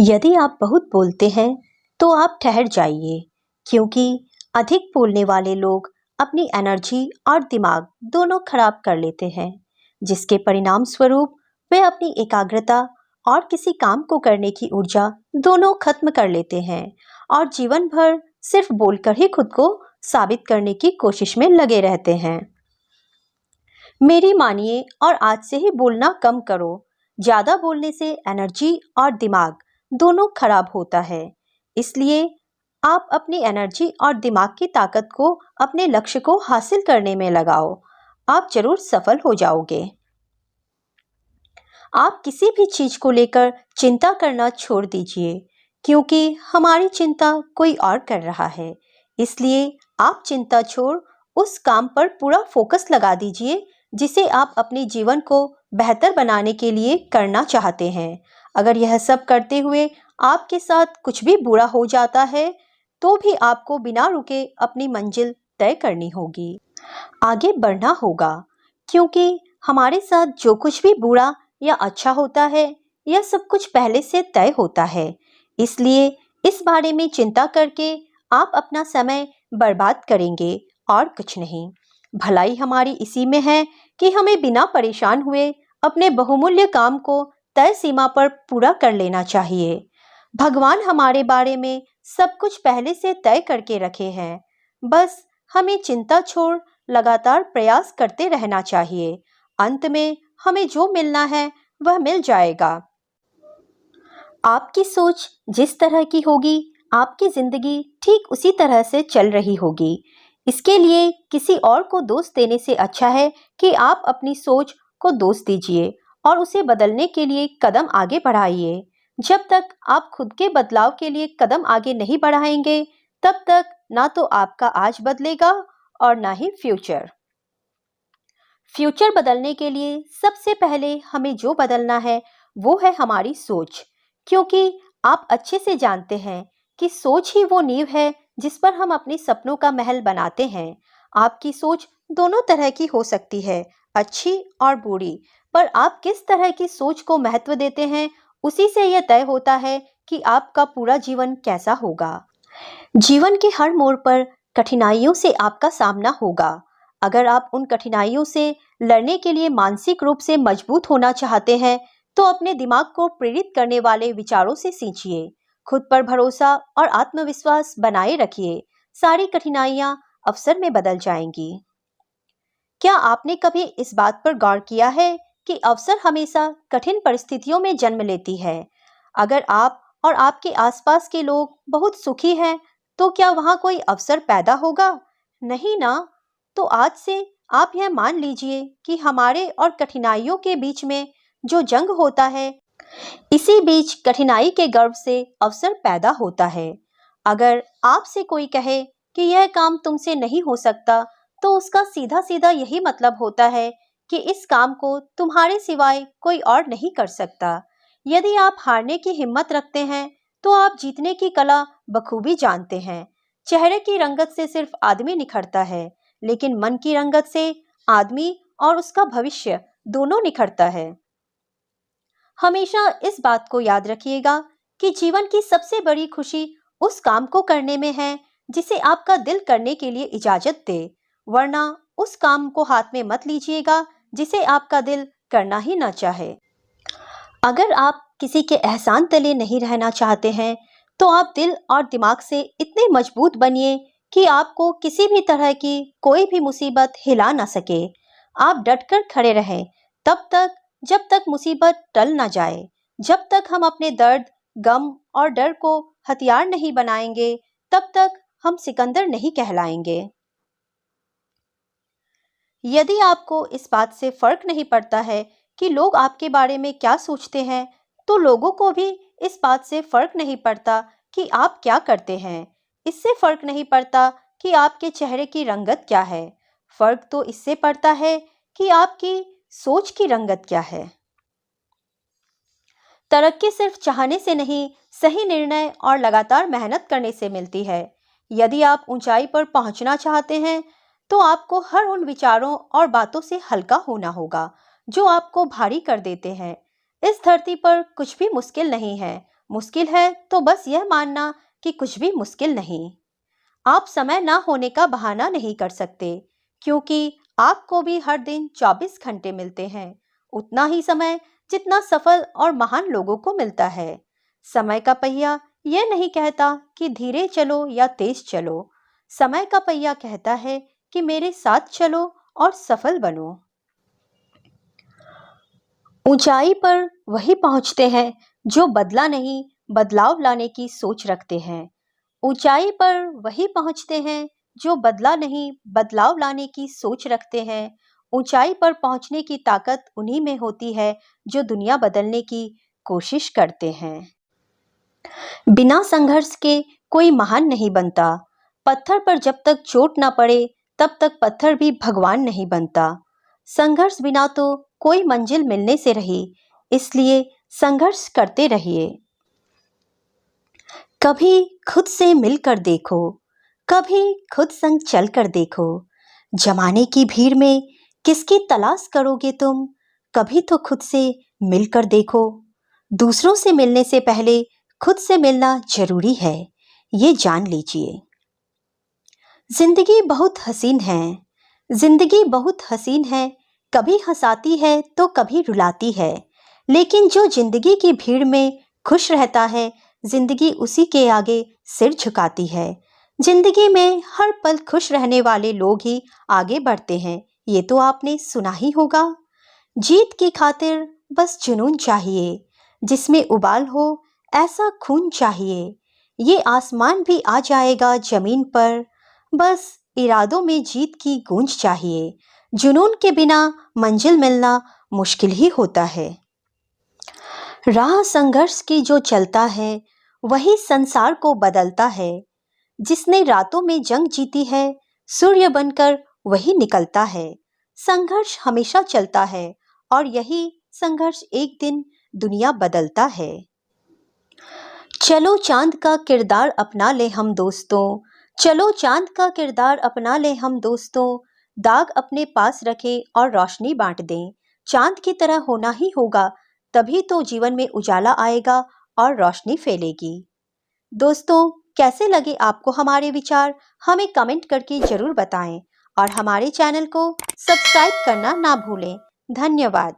यदि आप बहुत बोलते हैं तो आप ठहर जाइए, क्योंकि अधिक बोलने वाले लोग अपनी एनर्जी और दिमाग दोनों खराब कर लेते हैं, जिसके परिणाम स्वरूप वे अपनी एकाग्रता और किसी काम को करने की ऊर्जा दोनों खत्म कर लेते हैं और जीवन भर सिर्फ बोलकर ही खुद को साबित करने की कोशिश में लगे रहते हैं। मेरी मानिए और आज से ही बोलना कम करो। ज्यादा बोलने से एनर्जी और दिमाग दोनों खराब होता है। इसलिए आप अपनी एनर्जी और दिमाग की ताकत को अपने लक्ष्य को हासिल करने में लगाओ। आप जरूर सफल हो जाओगे। आप किसी भी चीज को लेकर चिंता करना छोड़ दीजिए, क्योंकि हमारी चिंता कोई और कर रहा है। इसलिए आप चिंता छोड़ उस काम पर पूरा फोकस लगा दीजिए जिसे आप अपने जीवन को बेहतर बनाने के लिए करना चाहते हैं। अगर यह सब करते हुए आपके साथ कुछ भी बुरा हो जाता है, तो भी आपको बिना रुके अपनी मंजिल तय करनी होगी। आगे बढ़ना होगा, क्योंकि हमारे साथ जो कुछ भी बुरा या अच्छा होता है, यह सब कुछ पहले से तय होता है। इसलिए इस बारे में चिंता करके आप अपना समय बर्बाद करेंगे और कुछ नहीं। भलाई हमारी इसी में है कि हमें बिना परेशान हुए अपने बहुमूल्य काम को तय सीमा पर पूरा कर लेना चाहिए। भगवान हमारे बारे में सब कुछ पहले से तय करके रखे हैं। बस हमें चिंता छोड़ लगातार प्रयास करते रहना चाहिए। अंत में हमें जो मिलना है वह मिल जाएगा। आपकी सोच जिस तरह की होगी, आपकी जिंदगी ठीक उसी तरह से चल रही होगी। इसके लिए किसी और को दोष देने से अच्छा है कि आप अपनी सोच को दोष दीजिए और उसे बदलने के लिए कदम आगे बढ़ाइए। जब तक आप खुद के बदलाव के लिए कदम आगे नहीं बढ़ाएंगे, तब तक ना तो आपका आज बदलेगा और ना ही फ्यूचर। फ्यूचर बदलने के लिए सबसे पहले हमें जो बदलना है वो है हमारी सोच, क्योंकि आप अच्छे से जानते हैं कि सोच ही वो नींव है जिस पर हम अपने सपनों का महल बनाते हैं। आपकी सोच दोनों तरह की हो सकती है, अच्छी और बुरी, पर आप किस तरह की सोच को महत्व देते हैं, उसी से यह तय होता है कि आपका पूरा जीवन कैसा होगा। जीवन के हर मोड़ पर कठिनाइयों से आपका सामना होगा। अगर आप उन कठिनाइयों से लड़ने के लिए मानसिक रूप से मजबूत होना चाहते हैं, तो अपने दिमाग को प्रेरित करने वाले विचारों से सींचिए। खुद पर भरोसा और आत्मविश्वास बनाए रखिए। सारी कठिनाइयां अवसर में बदल जाएंगी। क्या आपने कभी इस बात पर गौर किया है कि अवसर हमेशा कठिन परिस्थितियों में जन्म लेती है? अगर आप और आपके आसपास के लोग बहुत सुखी हैं, तो क्या वहां कोई अवसर पैदा होगा? नहीं ना। तो आज से आप यह मान लीजिए कि हमारे और कठिनाइयों के बीच में जो जंग होता है, इसी बीच कठिनाई के गर्भ से अवसर पैदा होता है। अगर आपसे कोई कहे कि यह काम तुमसे नहीं हो सकता, तो उसका सीधा सीधा यही मतलब होता है कि इस काम को तुम्हारे सिवाय कोई और नहीं कर सकता। यदि आप हारने की हिम्मत रखते हैं, तो आप जीतने की कला बखूबी जानते हैं। चेहरे की रंगत से सिर्फ आदमी निखरता है, लेकिन मन की रंगत से आदमी और उसका भविष्य दोनों निखरता है। हमेशा इस बात को याद रखिएगा कि जीवन की सबसे बड़ी खुशी उस काम को करने में है जिसे आपका दिल करने के लिए इजाजत दे, वरना उस काम को हाथ में मत लीजिएगा जिसे आपका दिल करना ही ना चाहे। अगर आप किसी के एहसान तले नहीं रहना चाहते हैं, तो आप दिल और दिमाग से इतने मजबूत बनिए कि आपको किसी भी तरह की कोई भी मुसीबत हिला ना सके। आप डटकर खड़े रहें तब तक जब तक मुसीबत टल ना जाए। जब तक हम अपने दर्द, गम और डर को हथियार नहीं बनाएंगे, तब तक हम सिकंदर नहीं कहलाएंगे। यदि आपको इस बात से फर्क नहीं पड़ता है कि लोग आपके बारे में क्या सोचते हैं, तो लोगों को भी इस बात से फर्क नहीं पड़ता कि आप क्या करते हैं। इससे फर्क नहीं पड़ता कि आपके चेहरे की रंगत क्या है। फर्क तो इससे पड़ता है कि आपकी सोच की रंगत क्या है। तरक्की सिर्फ चाहने से नहीं, सही निर्णय और लगातार मेहनत करने से मिलती है। यदि आप ऊंचाई पर पहुंचना चाहते हैं, तो आपको हर उन विचारों और बातों से हल्का होना होगा जो आपको भारी कर देते हैं। इस धरती पर कुछ भी मुश्किल नहीं है, मुश्किल है तो बस यह मानना कि कुछ भी मुश्किल नहीं। आप समय ना होने का बहाना नहीं कर सकते, क्योंकि आपको भी हर दिन 24 घंटे मिलते हैं, उतना ही समय जितना सफल और महान लोगों को मिलता है। समय का पहिया यह नहीं कहता कि धीरे चलो या तेज चलो। समय का पहिया कहता है कि मेरे साथ चलो और सफल बनो। ऊंचाई पर वही पहुंचते हैं जो बदला नहीं, बदलाव लाने की सोच रखते हैं। ऊंचाई पर वही पहुंचते हैं जो बदला नहीं, बदलाव लाने की सोच रखते हैं। ऊंचाई पर पहुंचने की ताकत उन्हीं में होती है जो दुनिया बदलने की कोशिश करते हैं। बिना संघर्ष के कोई महान नहीं बनता। पत्थर पर जब तक चोट ना पड़े तब तक पत्थर भी भगवान नहीं बनता। संघर्ष बिना तो कोई मंजिल मिलने से रही, इसलिए संघर्ष करते रहिए। कभी खुद से मिलकर देखो, कभी खुद संग चलकर देखो। जमाने की भीड़ में किसकी तलाश करोगे तुम? कभी तो खुद से मिलकर देखो। दूसरों से मिलने से पहले खुद से मिलना जरूरी है, ये जान लीजिए। जिंदगी बहुत हसीन है, जिंदगी बहुत हसीन है। कभी हंसाती है तो कभी रुलाती है, लेकिन जो जिंदगी की भीड़ में खुश रहता है, जिंदगी उसी के आगे सिर झुकाती है। जिंदगी में हर पल खुश रहने वाले लोग ही आगे बढ़ते हैं, ये तो आपने सुना ही होगा। जीत की खातिर बस जुनून चाहिए, जिसमें उबाल हो ऐसा खून चाहिए। ये आसमान भी आ जाएगा जमीन पर, बस इरादों में जीत की गूंज चाहिए। जुनून के बिना मंजिल मिलना मुश्किल ही होता है। राह संघर्ष की जो चलता है, वही संसार को बदलता है। जिसने रातों में जंग जीती है, सूर्य बनकर वही निकलता है। संघर्ष हमेशा चलता है और यही संघर्ष एक दिन दुनिया बदलता है। चलो चांद का किरदार अपना ले हम दोस्तों, चलो चांद का किरदार अपना ले हम दोस्तों। दाग अपने पास रखें और रोशनी बांट दें। चांद की तरह होना ही होगा, तभी तो जीवन में उजाला आएगा और रोशनी फैलेगी। दोस्तों, कैसे लगे आपको हमारे विचार? हमें कमेंट करके जरूर बताएं और हमारे चैनल को सब्सक्राइब करना ना भूलें। धन्यवाद।